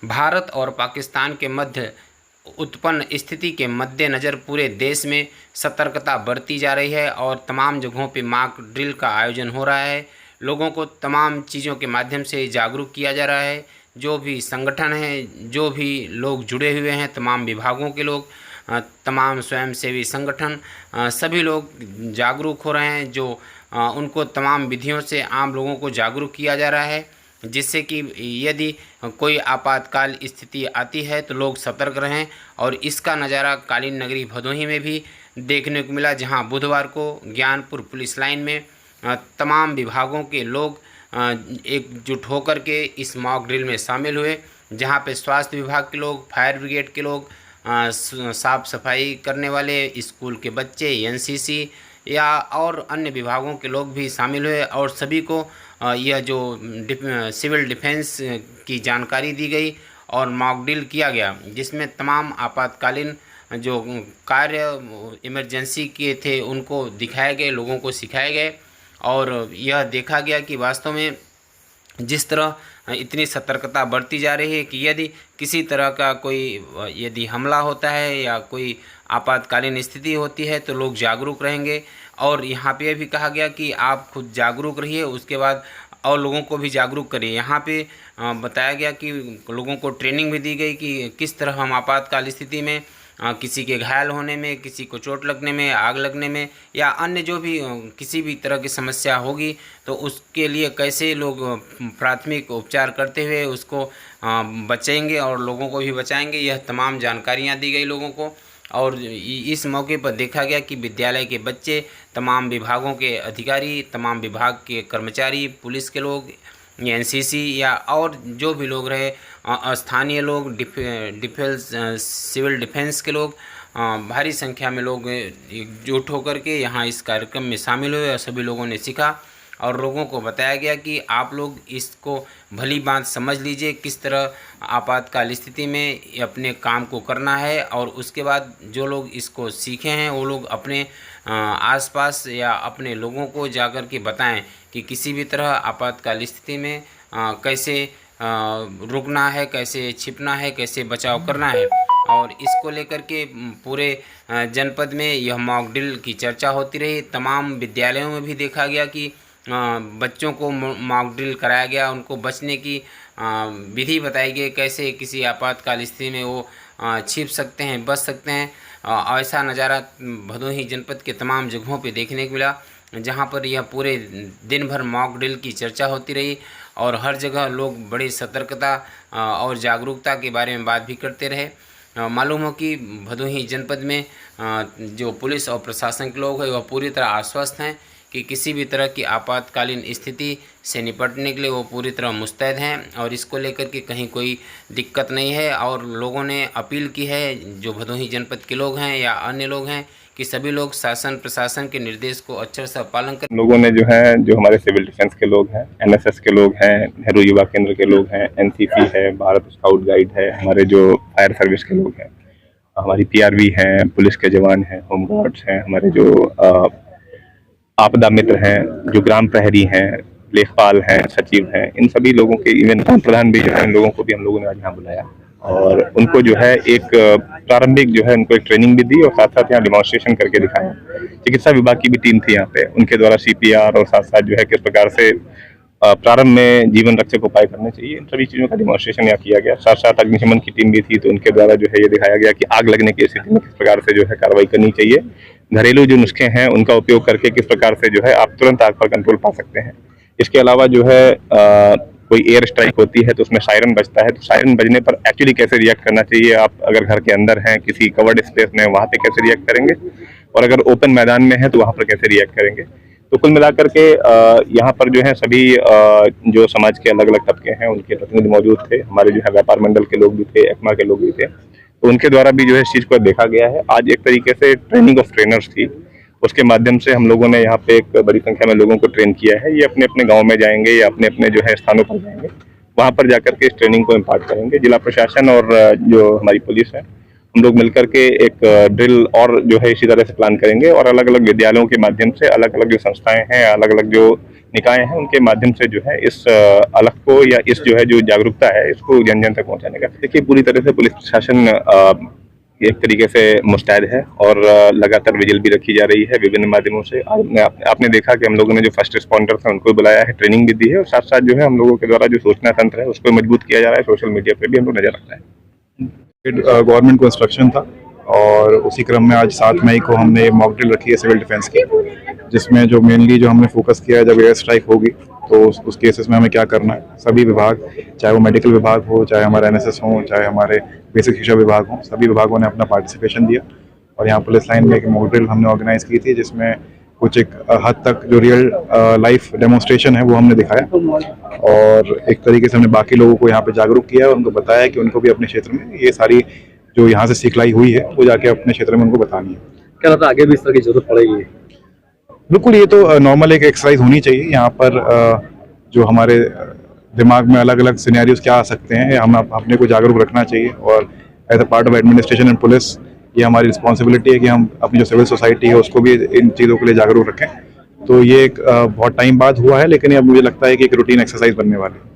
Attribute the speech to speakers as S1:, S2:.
S1: भारत और पाकिस्तान के मध्य उत्पन्न स्थिति के मद्देनज़र पूरे देश में सतर्कता बरती जा रही है और तमाम जगहों पे मॉक ड्रिल का आयोजन हो रहा है। लोगों को तमाम चीज़ों के माध्यम से जागरूक किया जा रहा है। जो भी संगठन हैं, जो भी लोग जुड़े हुए हैं, तमाम विभागों के लोग, तमाम स्वयंसेवी संगठन, सभी लोग जागरूक हो रहे हैं। जो उनको तमाम विधियों से आम लोगों को जागरूक किया जा रहा है, जिससे कि यदि कोई आपातकाल स्थिति आती है तो लोग सतर्क रहें। और इसका नज़ारा कालीन नगरी भदोही में भी देखने को मिला, जहां बुधवार को ज्ञानपुर पुलिस लाइन में तमाम विभागों के लोग एकजुट होकर के इस मॉक ड्रिल में शामिल हुए, जहां पे स्वास्थ्य विभाग के लोग, फायर ब्रिगेड के लोग, साफ सफाई करने वाले, स्कूल के बच्चे, एनसीसी या और अन्य विभागों के लोग भी शामिल हुए। और सभी को यह जो सिविल डिफेंस की जानकारी दी गई और मॉक ड्रिल किया गया, जिसमें तमाम आपातकालीन जो कार्य इमरजेंसी के थे उनको दिखाए गए, लोगों को सिखाए गए। और यह देखा गया कि वास्तव में जिस तरह इतनी सतर्कता बरती जा रही है कि यदि किसी तरह का कोई यदि हमला होता है या कोई आपातकालीन स्थिति होती है तो लोग जागरूक रहेंगे। और यहाँ पे भी कहा गया कि आप खुद जागरूक रहिए, उसके बाद और लोगों को भी जागरूक करिए। यहाँ पे बताया गया कि लोगों को ट्रेनिंग भी दी गई कि किस तरह हम आपातकाल स्थिति में किसी के घायल होने में, किसी को चोट लगने में, आग लगने में या अन्य जो भी किसी भी तरह की समस्या होगी तो उसके लिए कैसे लोग प्राथमिक उपचार करते हुए उसको बचेंगे और लोगों को भी बचाएंगे, यह तमाम जानकारियाँ दी गई लोगों को। और इस मौके पर देखा गया कि विद्यालय के बच्चे, तमाम विभागों के अधिकारी, तमाम विभाग के कर्मचारी, पुलिस के लोग, एनसीसी या और जो भी लोग रहे, स्थानीय लोग, डिफेंस, सिविल डिफेंस के लोग, भारी संख्या में लोग एकजुट होकर के यहाँ इस कार्यक्रम में शामिल हुए और सभी लोगों ने सीखा। और लोगों को बताया गया कि आप लोग इसको भली बात समझ लीजिए, किस तरह आपातकाल स्थिति में अपने काम को करना है। और उसके बाद जो लोग इसको सीखे हैं वो लोग अपने आसपास या अपने लोगों को जाकर के बताएं कि किसी भी तरह आपातकाल स्थिति में कैसे रुकना है, कैसे छिपना है, कैसे बचाव करना है। और इसको लेकर के पूरे जनपद में यह मॉक ड्रिल की चर्चा होती रही। तमाम विद्यालयों में भी देखा गया कि बच्चों को मॉक ड्रिल कराया गया, उनको बचने की विधि बताई गई, कैसे किसी आपातकाल स्थिति में वो छिप सकते हैं, बच सकते हैं। ऐसा नज़ारा भदोही जनपद के तमाम जगहों पे देखने को मिला, जहां पर यह पूरे दिन भर मॉक ड्रिल की चर्चा होती रही। और हर जगह लोग बड़ी सतर्कता और जागरूकता के बारे में बात भी करते रहे। मालूम हो कि भदोही जनपद में जो पुलिस और प्रशासन के लोग हैं वह पूरी तरह आश्वस्त हैं कि किसी भी तरह की आपातकालीन स्थिति से निपटने के लिए वो पूरी तरह मुस्तैद हैं और इसको लेकर के कहीं कोई दिक्कत नहीं है। और लोगों ने अपील की है, जो भदोही जनपद के लोग हैं या अन्य लोग हैं, कि सभी लोग शासन प्रशासन के निर्देश को अच्छे से पालन करें।
S2: लोगों ने जो है, जो हमारे सिविल डिफेंस के लोग हैं, एनएसएस के लोग हैं, नेहरू युवा केंद्र के लोग हैं, एनसीसी है, भारत स्काउट गाइड है, हमारे जो फायर सर्विस के लोग हैं, हमारी पीआरवी हैं, पुलिस के जवान हैं, होमगार्ड्स हैं, हमारे जो आपदा मित्र हैं, जो ग्राम प्रहरी हैं, लेखपाल हैं, सचिव हैं, इन सभी लोगों के, इवन ग्राम प्रधान भी जो है, इन लोगों को भी हम लोगों ने आज यहाँ बुलाया और उनको जो है एक प्रारंभिक जो है उनको एक ट्रेनिंग भी दी और साथ साथ यहाँ डिमॉन्स्ट्रेशन करके दिखाया। चिकित्सा विभाग की भी टीम थी यहाँ पे, उनके द्वारा सीपीआर और साथ साथ जो है किस प्रकार से प्रारंभ में जीवन रक्षक उपाय करने चाहिए, इन सभी चीज़ों का डिमॉन्स्ट्रेशन यहाँ किया गया। साथ साथ अग्निशमन की टीम भी थी, तो उनके द्वारा जो है ये दिखाया गया कि आग लगने की स्थिति में किस प्रकार से जो है कार्रवाई करनी चाहिए, घरेलू जो नुस्खे हैं उनका उपयोग करके किस प्रकार से जो है आप तुरंत आग पर कंट्रोल पा सकते हैं। इसके अलावा जो है कोई एयर स्ट्राइक होती है तो उसमें सायरन बजता है, तो सायरन बजने पर एक्चुअली कैसे रिएक्ट करना चाहिए, आप अगर घर के अंदर हैं, किसी कवर्ड स्पेस में, वहाँ पे कैसे रिएक्ट करेंगे, और अगर ओपन मैदान में है तो वहाँ पर कैसे रिएक्ट करेंगे। तो कुल मिलाकर के यहाँ पर जो है सभी जो समाज के अलग अलग तबके हैं उनके प्रतिनिधि मौजूद थे, हमारे जो है व्यापार मंडल के लोग भी थे, एक्मा के लोग भी थे, तो उनके द्वारा भी जो है इस चीज़ को देखा गया है। आज एक तरीके से ट्रेनिंग ऑफ ट्रेनर्स थी, उसके माध्यम से हम लोगों ने यहाँ पे एक बड़ी संख्या में लोगों को ट्रेन किया है। ये अपने अपने गांव में जाएंगे या अपने अपने जो है स्थानों पर जाएंगे, वहाँ पर जाकर के इस ट्रेनिंग को इम्पार्ट करेंगे। जिला प्रशासन और जो हमारी पुलिस है, हम लोग मिलकर के एक ड्रिल और जो है इसी तरह से प्लान करेंगे और अलग अलग विद्यालयों के माध्यम से अलग अलग जो संस्थाएं हैं, अलग अलग जो निकाय हैं उनके माध्यम से जो है इस अलख को या इस जो है जो जागरूकता है इसको जन जन तक पहुंचाने का। देखिए पूरी तरह से पुलिस प्रशासन एक तरीके से मुस्तैद है और लगातार विजिल भी रखी जा रही है विभिन्न माध्यमों से। आपने देखा कि हम लोगों ने जो फर्स्ट रिस्पॉन्डर था उनको बुलाया है, ट्रेनिंग भी दी है और साथ साथ जो है हम लोगों के द्वारा जो सूचना तंत्र है उसको मजबूत किया जा रहा है। सोशल मीडिया पे भी हम लोग नजर रख रहे हैं।
S3: गवर्नमेंट को इंस्ट्रक्शन था और उसी क्रम में आज 7 मई को हमने मॉक ड्रिल रखी है सिविल डिफेंस की, जिसमें जो मेनली जो हमने फोकस किया है जब एयर स्ट्राइक होगी तो उस केसेस में हमें क्या करना है। सभी विभाग, चाहे वो मेडिकल विभाग हो, चाहे हमारा एनएसएस हो, चाहे हमारे बेसिक शिक्षा विभाग हो, सभी विभागों ने अपना पार्टिसिपेशन दिया। और यहाँ पुलिस लाइन में एक मॉक ड्रिल हमने ऑर्गेनाइज की थी जिसमें कुछ एक हद तक जो रियल लाइफ डेमोन्स्ट्रेशन है वो हमने दिखाया और एक तरीके से हमने बाकी लोगों को यहाँ पे जागरूक किया और उनको बताया कि उनको भी अपने क्षेत्र में ये सारी जो यहाँ से सिखलाई हुई है वो जाके अपने क्षेत्र में उनको बतानी है।
S4: क्या लगता है आगे भी इस तरह की जरूरत पड़ेगी?
S3: बिल्कुल, ये तो नॉर्मल एक एक्सरसाइज होनी चाहिए। यहाँ पर जो हमारे दिमाग में अलग अलग सिनेरियोज क्या आ सकते हैं, हम अपने को जागरूक रखना चाहिए और as a part of administration and police ये हमारी रिस्पॉन्सिबिलिटी है कि हम अपनी जो सिविल सोसाइटी है उसको भी इन चीज़ों के लिए जागरूक रखें। तो ये एक बहुत टाइम बाद हुआ है लेकिन अब मुझे लगता है कि एक रूटीन एक्सरसाइज बनने वाली है।